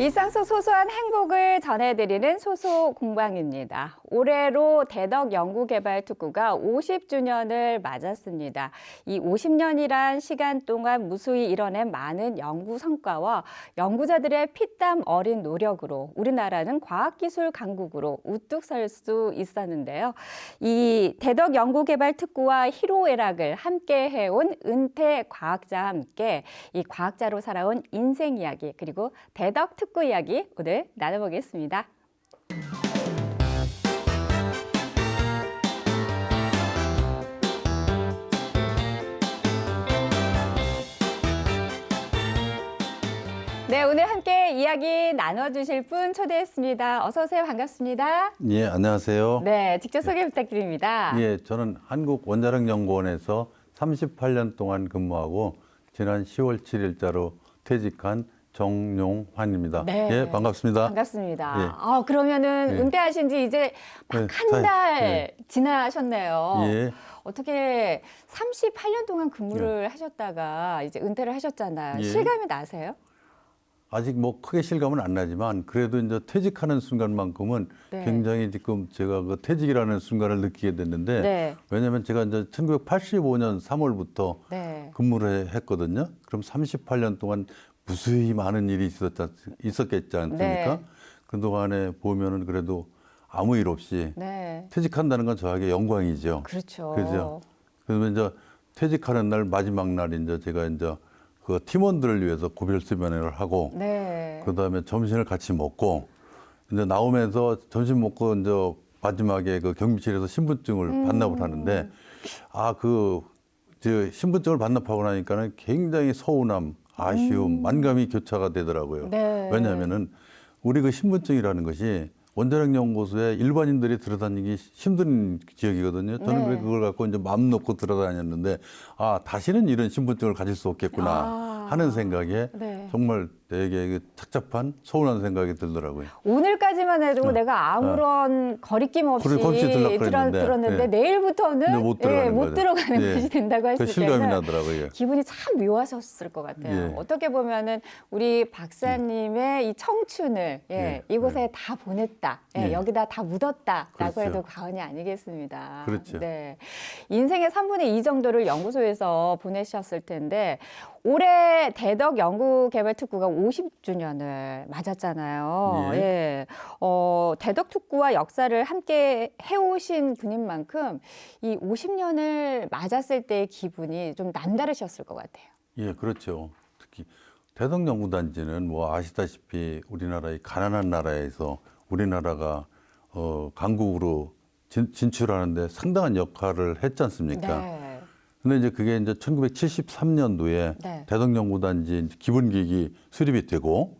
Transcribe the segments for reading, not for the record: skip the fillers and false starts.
일상 속 소소한 행복을 전해드리는 소소공방입니다. 올해로 대덕연구개발특구가 50주년을 맞았습니다. 이 50년이란 시간 동안 무수히 이뤄낸 많은 연구 성과와 연구자들의 피땀 어린 노력으로 우리나라는 과학기술 강국으로 우뚝 설 수 있었는데요. 이 대덕연구개발특구와 희로애락을 함께 해온 은퇴 과학자와 함께 이 과학자로 살아온 인생 이야기 그리고 대덕특구 이야기 오늘 나눠보겠습니다. 네, 오늘 함께 이야기 나눠주실 분 초대했습니다. 어서 오세요. 반갑습니다. 예, 안녕하세요. 네, 직접 소개 부탁드립니다. 예, 저는 한국원자력연구원에서 38년 동안 근무하고 지난 10월 7일자로 퇴직한 정용환입니다. 네. 예, 반갑습니다. 반갑습니다. 예. 그러면은 예. 은퇴하신 지 이제 막 한 달 지나셨네요. 예. 어떻게 38년 동안 근무를 하셨다가 이제 은퇴를 하셨잖아요. 예. 실감이 나세요? 아직 뭐 크게 실감은 안 나지만 그래도 이제 퇴직하는 순간만큼은 네. 굉장히 지금 제가 그 퇴직이라는 순간을 느끼게 됐는데 네. 왜냐하면 제가 이제 1985년 3월부터 네. 근무를 했거든요. 그럼 38년 동안 무수히 많은 일이 있었겠지 않습니까? 네. 그동안에 보면은 그래도 아무 일 없이 네. 퇴직한다는 건 저에게 영광이죠. 그렇죠. 그죠. 그러면 이제 퇴직하는 날 마지막 날 이제 제가 이제 그 팀원들을 위해서 고별수면회를 하고 네. 그다음에 점심을 같이 먹고 이제 나오면서 점심 먹고 이제 마지막에 그 경비실에서 신분증을 반납을 하는데 저 신분증을 반납하고 나니까는 굉장히 서운함, 아쉬움, 만감이 교차가 되더라고요. 네. 왜냐하면은 우리 그 신분증이라는 것이 원자력연구소에 일반인들이 들어다니기 힘든 지역이거든요. 저는 네. 그래 그걸 갖고 이제 마음 놓고 들어다녔는데 다시는 이런 신분증을 가질 수 없겠구나 하는 생각에 네. 정말 되게 착잡한 서운한 생각이 들더라고요. 오늘까지만 해도 내가 아무런 거리낌 없이 없이 들어갔는데, 들었는데 예. 내일부터는 이제 못 들어가는 못 거죠. 들어가는 예. 것이 된다고 했을 그 실감이 때는 나더라고요. 기분이 참 묘하셨을 것 같아요. 예. 어떻게 보면은 우리 박사님의 이 청춘을 예. 이곳에 다 보냈다, 예. 여기다 다 묻었다라고 그렇죠. 해도 과언이 아니겠습니다. 그렇죠. 네, 인생의 3분의 2 정도를 연구소에서 보내셨을 텐데 올해 대덕연구개발특구가 50주년을 맞았잖아요. 예. 예. 대덕특구와 역사를 함께 해오신 분인 만큼 이 50년을 맞았을 때의 기분이 좀 남다르셨을 것 같아요. 예, 그렇죠. 특히 대덕연구단지는 뭐 아시다시피 우리나라의 가난한 나라에서 우리나라가 강국으로 진출하는데 상당한 역할을 했지 않습니까? 네. 근데 이제 그게 이제 1973년도에 네. 대덕연구단지 기본기획이 수립이 되고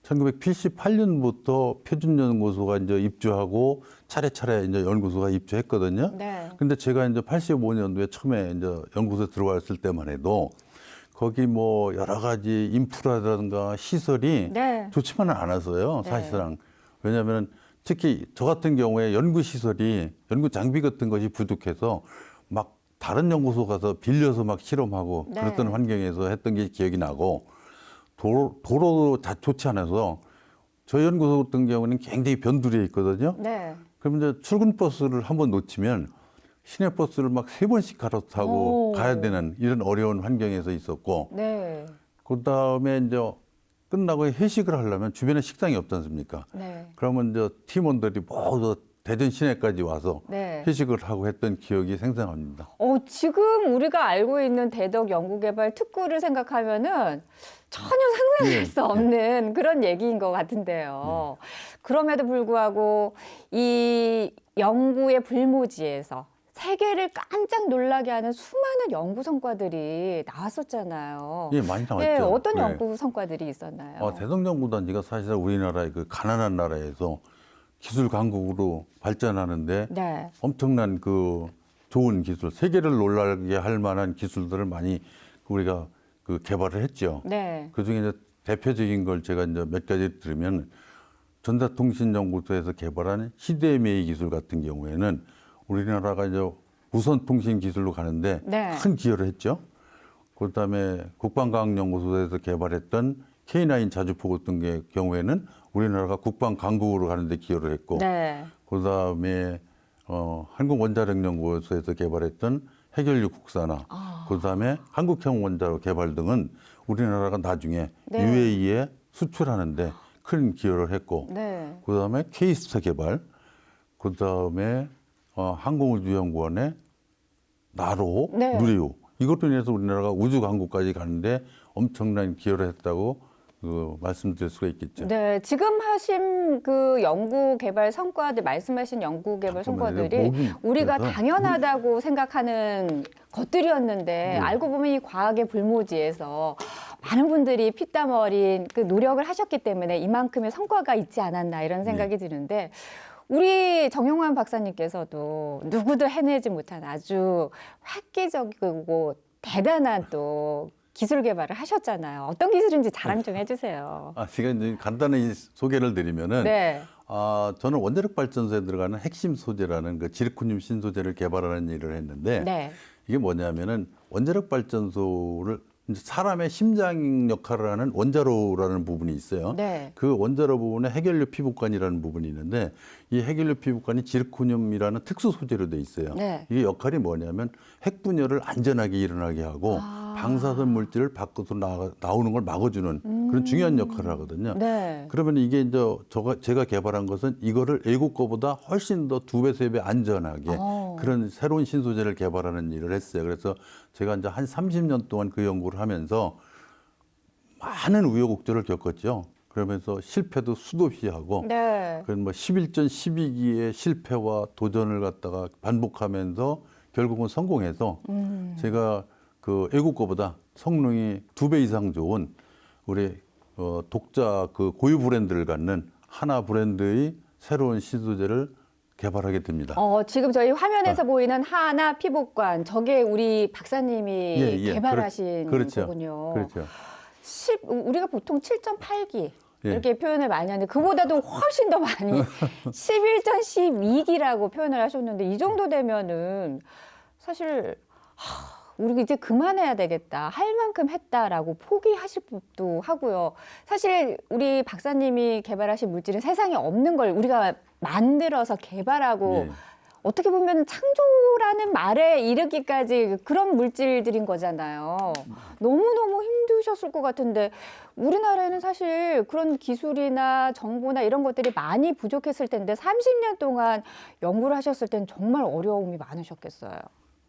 1988년부터 표준연구소가 이제 입주하고 차례차례 이제 연구소가 입주했거든요. 네. 근데 제가 이제 85년도에 처음에 이제 연구소에 들어왔을 때만 해도 거기 뭐 여러 가지 인프라라든가 시설이 네. 좋지만은 않았어요. 네. 사실상. 왜냐하면 특히 저 같은 경우에 연구 시설이 연구 장비 같은 것이 부족해서 막 다른 연구소 가서 빌려서 막 실험하고 네. 그랬던 환경에서 했던 게 기억이 나고 도로도 좋지 않아서 저희 연구소 같은 경우는 굉장히 변두리에 있거든요. 네. 그럼 이제 출근 버스를 한번 놓치면 시내 버스를 막 3번씩 갈아타고 오. 가야 되는 이런 어려운 환경에서 있었고 네. 그다음에 이제 끝나고 회식을 하려면 주변에 식당이 없지 않습니까? 네. 그러면 이제 팀원들이 모두 대전 시내까지 와서 네. 회식을 하고 했던 기억이 생생합니다. 지금 우리가 알고 있는 대덕연구개발특구를 생각하면은 전혀 상상할 예. 수 없는 그런 얘기인 것 같은데요. 그럼에도 불구하고 이 연구의 불모지에서 세계를 깜짝 놀라게 하는 수많은 연구 성과들이 나왔었잖아요. 예, 많이 나왔죠. 예, 어떤 네. 연구 성과들이 있었나요? 대덕연구단지가 사실 우리나라의 그 가난한 나라에서 기술 강국으로 발전하는데 네. 엄청난 그 좋은 기술, 세계를 놀라게 할 만한 기술들을 많이 우리가 그 개발을 했죠. 네. 그 중에 이제 대표적인 걸 제가 이제 몇 가지 들으면 전자통신연구소에서 개발한 CDMA 기술 같은 경우에는 우리나라가 이제 무선 통신 기술로 가는데 네. 큰 기여를 했죠. 그다음에 국방과학연구소에서 개발했던 K9 자주포 같은 경우에는 우리나라가 국방 강국으로 가는데 기여를 했고, 네. 그다음에 한국원자력연구소에서 개발했던 해결유 국산화, 그다음에 한국형 원자로 개발 등은 우리나라가 나중에 네. UAE에 수출하는데 큰 기여를 했고, 네. 그다음에 K스타 개발, 그다음에 항공우주연구원의 나로, 네. 누리호, 이것도 인해서 우리나라가 우주 강국까지 가는데 엄청난 기여를 했다고 말씀드릴 수가 있겠죠. 네, 지금 하신 그 연구 개발 성과들, 말씀하신 연구 개발 잠깐만요. 성과들이 목이 우리가 그래서 당연하다고 생각하는 것들이었는데 네. 알고 보면 이 과학의 불모지에서 많은 분들이 피땀 어린 그 노력을 하셨기 때문에 이만큼의 성과가 있지 않았나 이런 생각이 드는데 우리 정용환 박사님께서도 누구도 해내지 못한 아주 획기적이고 대단한 또 기술 개발을 하셨잖아요. 어떤 기술인지 자랑 좀 해주세요. 제가 이제 간단히 소개를 드리면은, 네. 저는 원자력 발전소에 들어가는 핵심 소재라는 그 지르코늄 신소재를 개발하는 일을 했는데, 네. 이게 뭐냐면은 원자력 발전소를 이제 사람의 심장 역할을 하는 원자로라는 부분이 있어요. 네. 그 원자로 부분에 해결류 피부관이라는 부분이 있는데, 이 해결류 피부관이 지르코늄이라는 특수 소재로 돼 있어요. 네. 이게 역할이 뭐냐면 핵 분열을 안전하게 일어나게 하고 방사선 물질을 밖으로 나오는 걸 막아주는 그런 중요한 역할을 하거든요. 네. 그러면 이게 이제 제가 개발한 것은 이거를 외국 거보다 훨씬 더 2배, 3배 안전하게 그런 새로운 신소재를 개발하는 일을 했어요. 그래서 제가 이제 한 30년 동안 그 연구를 하면서 많은 우여곡절을 겪었죠. 그러면서 실패도 수도 없이 하고, 네. 그런 뭐 11전 12기의 실패와 도전을 갖다가 반복하면서 결국은 성공해서 제가 그 외국 거보다 성능이 2배 이상 좋은 우리 독자 그 고유 브랜드를 갖는 하나 브랜드의 새로운 신소재를 개발하게 됩니다. 지금 저희 화면에서 보이는 하나 피복관, 저게 우리 박사님이 개발하신 그렇죠. 거군요. 그렇죠. 우리가 보통 7.8기 예. 이렇게 표현을 많이 하는데 그보다도 훨씬 더 많이 11.12기라고 표현을 하셨는데 이 정도 되면은 사실 우리 이제 그만해야 되겠다. 할 만큼 했다라고 포기하실 법도 하고요. 사실 우리 박사님이 개발하신 물질은 세상에 없는 걸 우리가 만들어서 개발하고 예. 어떻게 보면 창조라는 말에 이르기까지 그런 물질들인 거잖아요. 너무너무 힘드셨을 것 같은데 우리나라에는 사실 그런 기술이나 정보나 이런 것들이 많이 부족했을 텐데 30년 동안 연구를 하셨을 때는 정말 어려움이 많으셨겠어요.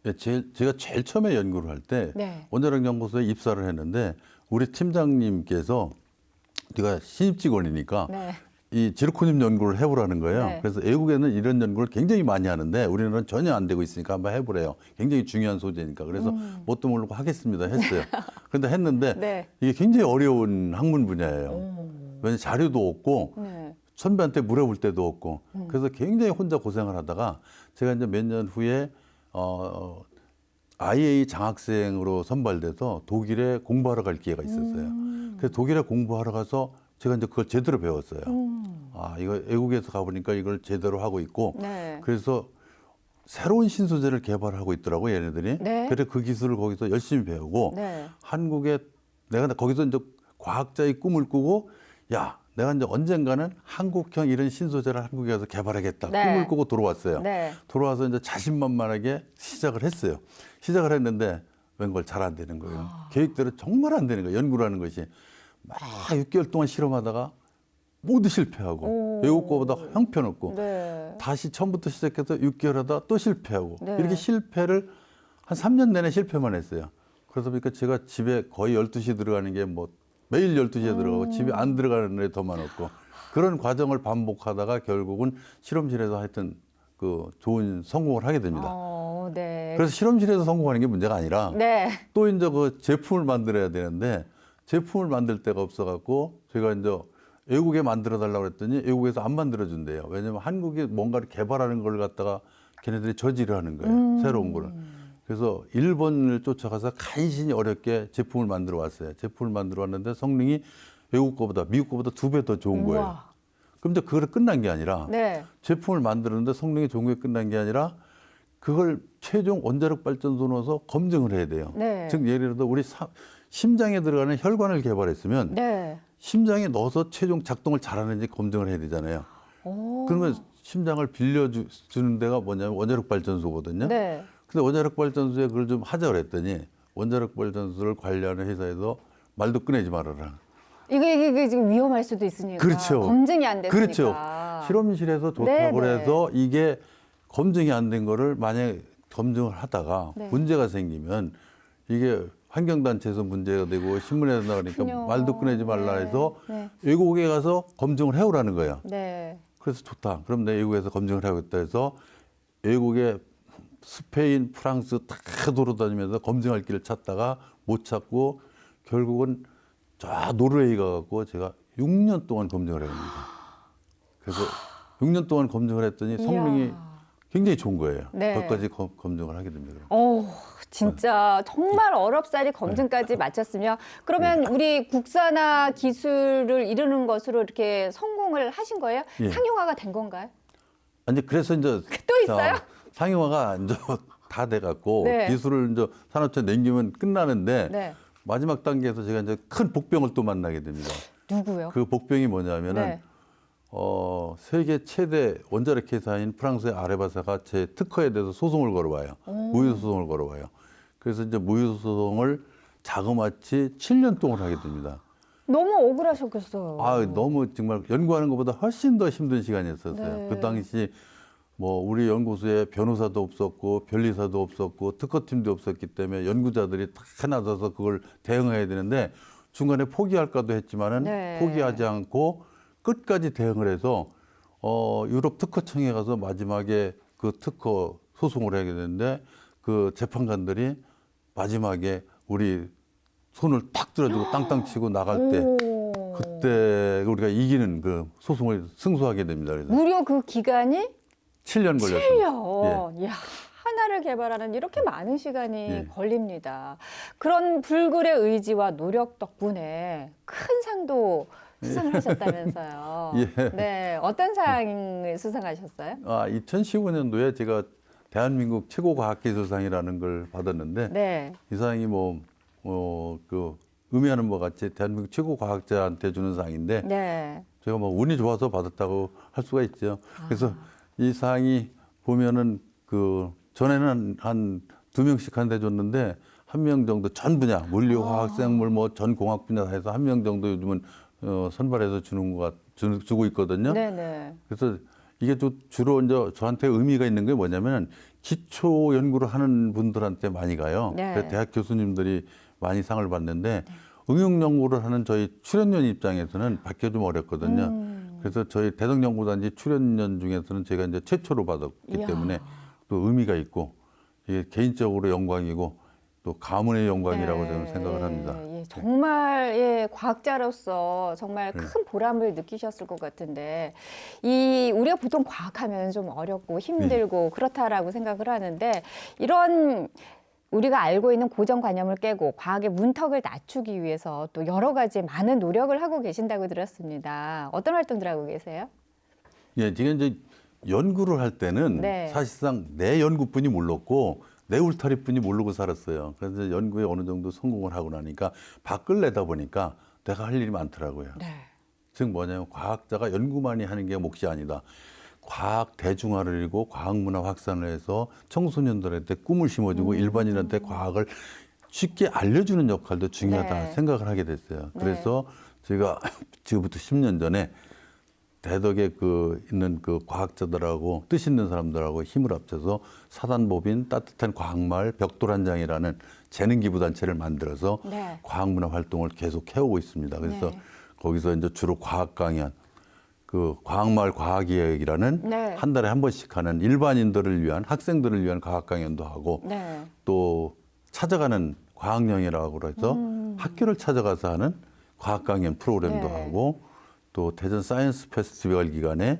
예, 제가 제일 처음에 연구를 할 때 네. 원자력 연구소에 입사를 했는데 우리 팀장님께서 네가 신입 직원이니까 네. 이 지르코늄 연구를 해보라는 거예요. 네. 그래서 외국에는 이런 연구를 굉장히 많이 하는데 우리나라는 전혀 안 되고 있으니까 한번 해보래요. 굉장히 중요한 소재니까. 그래서 뭣도 모르고 하겠습니다 했어요. 그런데 했는데 네. 이게 굉장히 어려운 학문 분야예요. 왜냐하면 자료도 없고 네. 선배한테 물어볼 때도 없고 그래서 굉장히 혼자 고생을 하다가 제가 이제 몇 년 후에 IA 장학생으로 선발돼서 독일에 공부하러 갈 기회가 있었어요. 그래서 독일에 공부하러 가서 제가 이제 그걸 제대로 배웠어요. 이거 외국에서 가보니까 이걸 제대로 하고 있고, 네. 그래서 새로운 신소재를 개발하고 있더라고요, 얘네들이. 네. 그래서 그 기술을 거기서 열심히 배우고, 네. 한국에 내가 거기서 이제 과학자의 꿈을 꾸고, 야, 내가 이제 언젠가는 한국형 이런 신소재를 한국에 가서 개발하겠다. 네. 꿈을 꾸고 돌아왔어요. 네. 돌아와서 이제 자신만만하게 시작을 했어요. 시작을 했는데 웬걸 잘 안 되는 거예요. 계획대로 정말 안 되는 거예요. 연구를 하는 것이. 막 6개월 동안 실험하다가 모두 실패하고 외국 거보다 형편없고 네. 다시 처음부터 시작해서 6개월 하다 또 실패하고 네. 이렇게 실패를 한 3년 내내 실패만 했어요. 그러다 보니까 제가 집에 거의 12시 들어가는 게 뭐 매일 12시에 들어가고 집에 안 들어가는 날이 더 많았고 그런 과정을 반복하다가 결국은 실험실에서 하여튼 그 좋은 성공을 하게 됩니다. 네. 그래서 실험실에서 성공하는 게 문제가 아니라 네. 또 이제 그 제품을 만들어야 되는데 제품을 만들 데가 없어갖고 제가 이제 외국에 만들어 달라고 그랬더니 외국에서 안 만들어 준대요. 왜냐면 한국이 뭔가를 개발하는 걸 갖다가 걔네들이 저지를 하는 거예요. 새로운 거를. 그래서 일본을 쫓아가서 간신히 어렵게 제품을 만들어 왔어요. 제품을 만들어 왔는데 성능이 외국 거보다 미국 거보다 2배 더 좋은 거예요. 우와. 그럼 이제 그걸 끝난 게 아니라 네. 제품을 만드는데 성능이 좋은 게 끝난 게 아니라 그걸 최종 원자력 발전소 넣어서 검증을 해야 돼요. 네. 즉 예를 들어 우리 심장에 들어가는 혈관을 개발했으면 네. 심장에 넣어서 최종 작동을 잘하는지 검증을 해야 되잖아요. 오. 그러면 심장을 빌려주는 데가 뭐냐면 원자력 발전소거든요. 네. 근데 원자력 발전소에 그걸 좀 하자 그랬더니 원자력 발전소를 관리하는 회사에서 말도 꺼내지 말아라. 이게 지금 위험할 수도 있으니까. 그렇죠. 검증이 안 됐으니까. 그렇죠. 실험실에서 좋다고 네네. 해서 이게 검증이 안 된 거를 만약에 검증을 하다가 네. 문제가 생기면 이게 환경단체에서 문제가 되고 신문에 나가니까 그렇군요. 말도 꺼내지 말라 해서 네. 외국에 가서 검증을 해오라는 거예요. 네. 그래서 좋다. 그럼 내 외국에서 검증을 하겠다 해서 외국에 스페인, 프랑스 다 돌아다니면서 검증할 길을 찾다가 못 찾고 결국은 저 노르웨이 가갖고 제가 6년 동안 검증을 해야 합니다. 그래서 6년 동안 검증을 했더니 성능이 이야. 굉장히 좋은 거예요. 네. 거기까지 검증을 하게 됩니다. 진짜 정말 어렵사리 검증까지 마쳤으면 그러면 우리 국산화 기술을 이루는 것으로 이렇게 성공을 하신 거예요? 예. 상용화가 된 건가요? 아니 그래서 이제 또 있어요? 상용화가 이제 다 돼갖고 네. 기술을 이제 산업체 남기면 끝나는데 네. 마지막 단계에서 제가 이제 큰 복병을 또 만나게 됩니다. 누구요? 그 복병이 뭐냐면은 네. 세계 최대 원자력 회사인 프랑스의 아레바사가 제 특허에 대해서 소송을 걸어와요. 무효 소송을 걸어와요. 그래서 이제 무효 소송을 자그마치 7년 동안 하게 됩니다. 너무 억울하셨겠어요. 아, 너무 정말 연구하는 것보다 훨씬 더 힘든 시간이었어요. 네. 그 당시 뭐 우리 연구소에 변호사도 없었고 변리사도 없었고 특허팀도 없었기 때문에 연구자들이 다 나서서 그걸 대응해야 되는데 중간에 포기할까도 했지만은 네. 포기하지 않고 끝까지 대응을 해서 유럽 특허청에 가서 마지막에 그 특허 소송을 하게 되는데 그 재판관들이 마지막에 우리 손을 탁 들어주고 땅땅 치고 나갈 때 오. 그때 우리가 이기는 그 소송을 승소하게 됩니다. 그래서 무려 그 기간이 7년 걸렸습니다. 7년. 이야, 하나를 개발하는 이렇게 많은 시간이 예. 걸립니다. 그런 불굴의 의지와 노력 덕분에 큰 상도 수상을 하셨다면서요. 예. 네, 어떤 상을 수상하셨어요? 2015년도에 제가 대한민국 최고 과학기술상이라는 걸 받았는데 네. 이 상이 그 의미하는 바 같이 대한민국 최고 과학자한테 주는 상인데 네. 제가 뭐 운이 좋아서 받았다고 할 수가 있죠. 그래서 이 상이 보면은 그 전에는 한 2명씩 한 대 줬는데 1명 정도 전 분야 물리, 화학, 생물 뭐 전 공학 분야 다 해서 1명 정도 요즘은 선발해서 주고 있거든요. 네네. 그래서 이게 주로 이제 저한테 의미가 있는 게 뭐냐면 기초 연구를 하는 분들한테 많이 가요. 네. 그래서 대학 교수님들이 많이 상을 받는데 응용 연구를 하는 저희 출연연 입장에서는 받기 좀 어렵거든요. 그래서 저희 대덕연구단지 출연연 중에서는 제가 이제 최초로 받았기 이야. 때문에 또 의미가 있고 이게 개인적으로 영광이고 또 가문의 영광이라고 네. 저는 생각을 합니다. 예, 정말 예, 과학자로서 정말 네. 큰 보람을 느끼셨을 것 같은데 우리가 보통 과학하면 좀 어렵고 힘들고 그렇다라고 생각을 하는데 이런 우리가 알고 있는 고정관념을 깨고 과학의 문턱을 낮추기 위해서 또 여러 가지 많은 노력을 하고 계신다고 들었습니다. 어떤 활동들 하고 계세요? 예, 지금 이제 연구를 할 때는 네. 사실상 내 연구뿐이 몰랐고 내 울타리뿐이 모르고 살았어요. 그래서 연구에 어느 정도 성공을 하고 나니까 밖을 내다 보니까 내가 할 일이 많더라고요. 네. 즉 뭐냐면 과학자가 연구만이 하는 게 몫이 아니다. 과학 대중화를 이루고 과학문화 확산을 해서 청소년들한테 꿈을 심어주고 일반인한테 과학을 쉽게 알려주는 역할도 중요하다 네. 생각을 하게 됐어요. 네. 그래서 제가 지금부터 10년 전에 대덕에 있는 그 과학자들하고 뜻 있는 사람들하고 힘을 합쳐서 사단법인 따뜻한 과학마을 벽돌한장이라는 재능기부단체를 만들어서 네. 과학문화 활동을 계속 해오고 있습니다. 그래서 네. 거기서 이제 주로 과학 강연, 그 과학마을 과학이야기라는 네. 한 달에 한 번씩 하는 일반인들을 위한 학생들을 위한 과학 강연도 하고 네. 또 찾아가는 과학여행이라고 해서 학교를 찾아가서 하는 과학 강연 프로그램도 네. 하고 또 대전 사이언스 페스티벌 기간에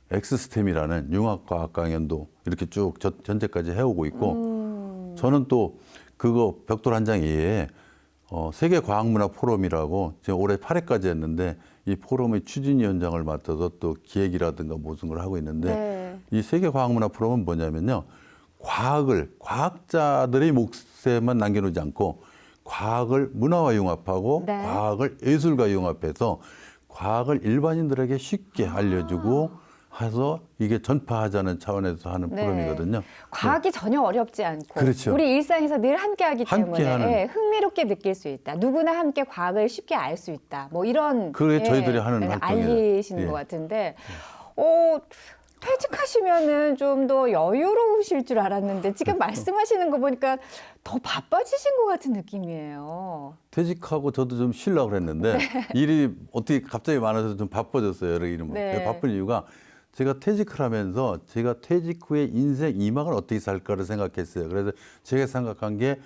엑스스템이라는 융합과학 강연도 이렇게 쭉 전제까지 해오고 있고 저는 또 그거 벽돌 한 장 이외에 세계 과학문화 포럼이라고 지금 올해 8회까지 했는데 이 포럼의 추진위원장을 맡아서 또 기획이라든가 모든 걸 하고 있는데 네. 이 세계 과학문화 포럼은 뭐냐면요. 과학을 과학자들의 몫에만 남겨놓지 않고 과학을 문화와 융합하고 네. 과학을 예술과 융합해서 과학을 일반인들에게 쉽게 알려주고 해서 이게 전파하자는 차원에서 하는 네. 프로그램이거든요. 과학이 전혀 어렵지 않고 그렇죠. 우리 일상에서 늘 함께하기 때문에 함께하는. 예, 흥미롭게 느낄 수 있다. 누구나 함께 과학을 쉽게 알 수 있다. 뭐 이런 그게 저희들이 하는 활동이에요. 알리시는 예. 것 같은데 퇴직하시면은 좀 더 여유로우실 줄 알았는데 지금 말씀하시는 거 보니까 더 바빠지신 것 같은 느낌이에요. 퇴직하고 저도 좀 쉬려고 그랬는데 일이 어떻게 갑자기 많아서 좀 바빠졌어요. 여러 이름. 네. 바쁜 이유가 제가 퇴직을 하면서 제가 퇴직 후에 인생 2막을 어떻게 살까를 생각했어요. 그래서 제가 생각한 게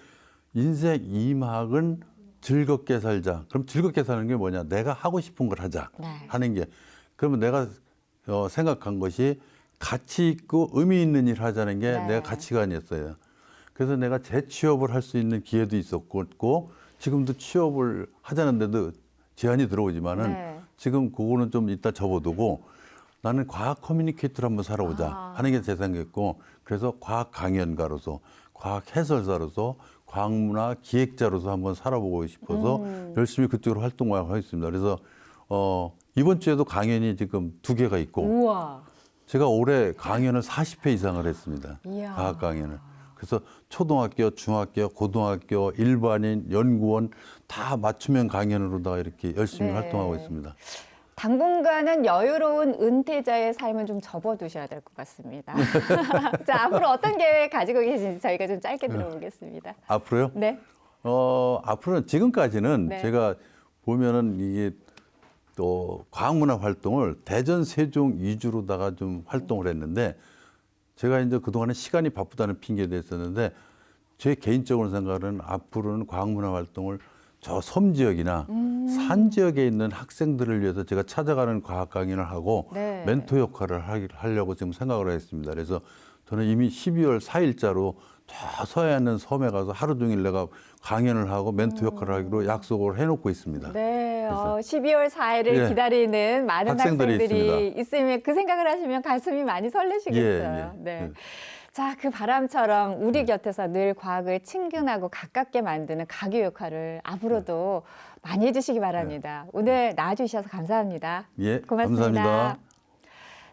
인생 2막은 즐겁게 살자. 그럼 즐겁게 사는 게 뭐냐? 내가 하고 싶은 걸 하자. 네. 하는 게. 그러면 내가 생각한 것이 가치 있고 의미 있는 일을 하자는 게 네. 내가 가치관이었어요. 그래서 내가 재취업을 할 수 있는 기회도 있었고 지금도 취업을 하자는데도 제안이 들어오지만은 네. 지금 그거는 좀 이따 접어두고 나는 과학 커뮤니케이터를 한번 살아보자 하는 게 제 생각이었고 그래서 과학 강연가로서 과학 해설사로서 과학문화 기획자로서 한번 살아보고 싶어서 열심히 그쪽으로 활동을 하고 있습니다. 그래서 이번 주에도 강연이 지금 2개가 있고 우와. 제가 올해 강연을 40회 이상을 했습니다. 이야. 과학 강연을. 그래서 초등학교, 중학교, 고등학교, 일반인, 연구원 다 맞춤형 강연으로다가 이렇게 열심히 네. 활동하고 있습니다. 당분간은 여유로운 은퇴자의 삶은 좀 접어두셔야 될 것 같습니다. 자, 앞으로 어떤 계획 가지고 계신지 저희가 좀 짧게 들어보겠습니다. 앞으로요? 네. 앞으로는 지금까지는 네. 제가 보면은 이게 또 과학문화 활동을 대전 세종 위주로다가 좀 활동을 했는데 제가 이제 그동안에 시간이 바쁘다는 핑계도 있었는데 제 개인적으로 생각은 앞으로는 과학문화 활동을 저 섬 지역이나 산 지역에 있는 학생들을 위해서 제가 찾아가는 과학 강연을 하고 네. 멘토 역할을 하려고 지금 생각을 했습니다. 그래서 저는 이미 12월 4일자로 저 서해에 있는 섬에 가서 하루 종일 내가 강연을 하고 멘토 역할을 하기로 약속을 해놓고 있습니다. 네, 그래서 12월 4일을 예. 기다리는 많은 학생들이 학생들이 있으면 그 생각을 하시면 가슴이 많이 설레시겠어요. 예, 예, 네. 예. 자, 그 바람처럼 우리 곁에서 늘 과학을 친근하고 가깝게 만드는 가교 역할을 앞으로도 많이 해주시기 바랍니다. 오늘 나와주셔서 감사합니다. 예, 고맙습니다. 감사합니다.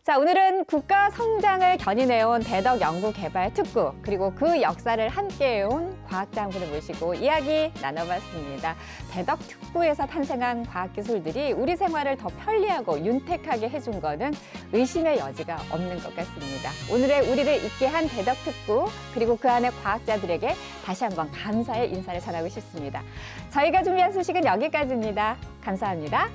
자, 오늘은 국가 성장을 견인해온 대덕 연구개발 특구 그리고 그 역사를 함께해온 과학자 한 분을 모시고 이야기 나눠봤습니다. 대덕 특구에서 탄생한 과학기술들이 우리 생활을 더 편리하고 윤택하게 해준 거는 의심의 여지가 없는 것 같습니다. 오늘의 우리를 있게 한 대덕 특구 그리고 그 안의 과학자들에게 다시 한번 감사의 인사를 전하고 싶습니다. 저희가 준비한 소식은 여기까지입니다. 감사합니다.